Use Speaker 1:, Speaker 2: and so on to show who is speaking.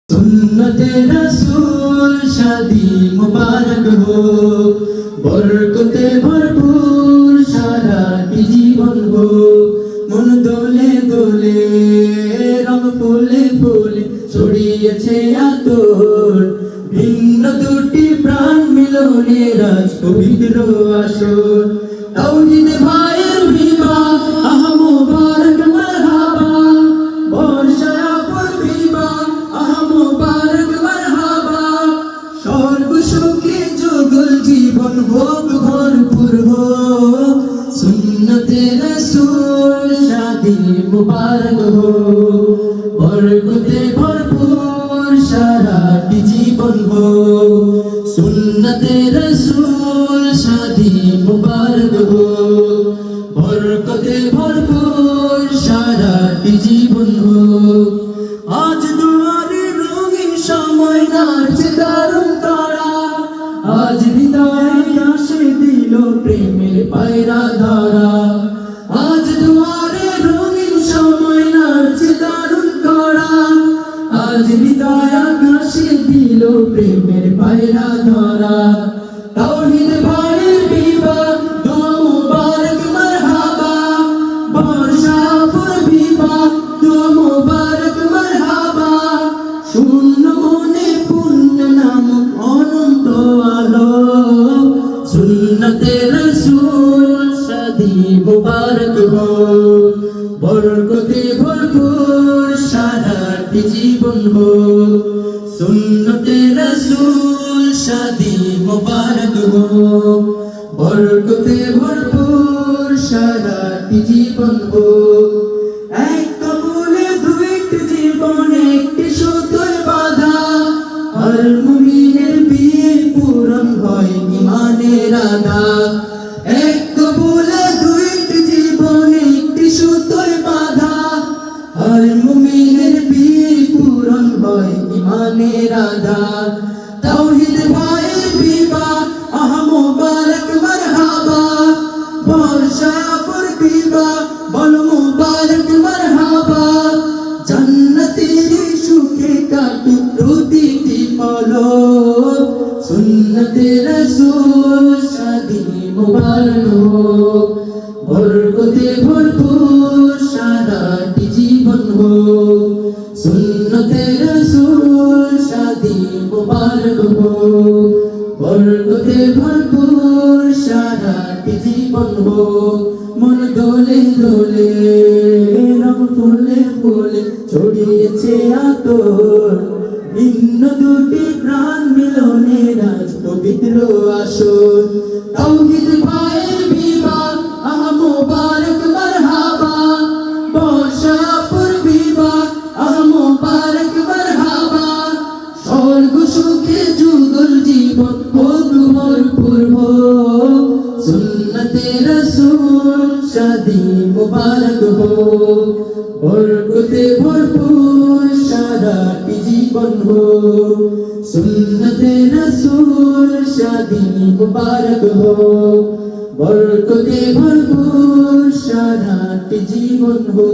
Speaker 1: सुन्नते रसूल शादी मुबारक हो, बरकते भरपूर সারাটি জীবন हो। মন দোলে দোলে রং ফুলে ফুলে ছড়িয়েছে আতর, ভিন্ন দুটি প্রাণ মিলনে রাজ পবিত্র আসর। তাওহীদ ভাইয়ের বিবাহ আহ মুবারক মারহাবা, বর্ষায় পর বিবাহ আহ মুবারক মারহাবা। স্বর্গ সুখে যুগল জীবন হোক ভরপুর हो, सुन्नते रसूल शादी मुबारक हो, बरकते भरपूर সারাটি জীবন हो। सुन्नते रसूल शादी मुबारक हो, बरकते भरपूर সারাটি জীবন हो। আজ দুয়ারে রঙিন সময় নাচে দারুণ তারা, আজ হৃদয়ে আসে দিল প্রেমের পায়রা ধারা। আজ দুয়ারে রঙিন সময় নাচে দারুণ তারা, আজ হৃদয়ে আসে দিল প্রেমের পায়রা ধারা। তাওহীদ ভাইয়ের বিবাহ দোয়া মুবারক মারহাবা, বর্ষা পর বিবাহ দোয়া মুবারক মারহাবা। শূন্য মনে পুণ্য নামক অনন্ত আলো, सुन्नते रसूल शादी मुबारक हो, बरकते भरपूर সারাটি জীবন हो। सुन्नते रसूल शादी मुबारक हो, बरकते भरपूर সারাটি জীবন हो। এক কবুলে দুইটি জীবন একটি সুতোয় বাঁধা, আর মুমিনের বিয়ে পূরণ হয় ইমানের আদা। এক কবুলে দুইটি জীবন একটি সুতোয় বাঁধা, আর মুমিনের বিয়ে পূরণ হয় ইমানের আদা। তাওহীদ ভাইয়ের বিবাহ আহ মুবারক মারহাবা, বর্ষা পর বিবাহ বল মুবারক মারহাবা। জান্নাতের সুখে কাটুক প্রতিটি পলক, सुन्नते रसूल शादी मुबारक हो, बरकते भरपूर সারাটি জীবন हो। सुन्नते रसूल शादी मुबारक हो, बरकते भरपूर সারাটি জীবন हो। মন দোলে দোলে রং ফুলে ফুলে ছড়িয়েছে আতর, ভিন্ন দুটি প্রাণ মিলনে রাজ পবিত্র আসর। তাওহীদ ভাইয়ের বিবাহ আহ মুবারক মারহাবা, বর্ষা পর বিবাহ আহ মুবারক মারহাবা। স্বর্গ সুখে যুগল জীবন হোক ভরপুর हो, सुन्नते रसूल शादी मुबारक हो, बरकते भरपूर সারাটি জীবন हो। सुन्नते रसूल शादी मुबारक हो, बरकते भरपूर সারাটি জীবন हो।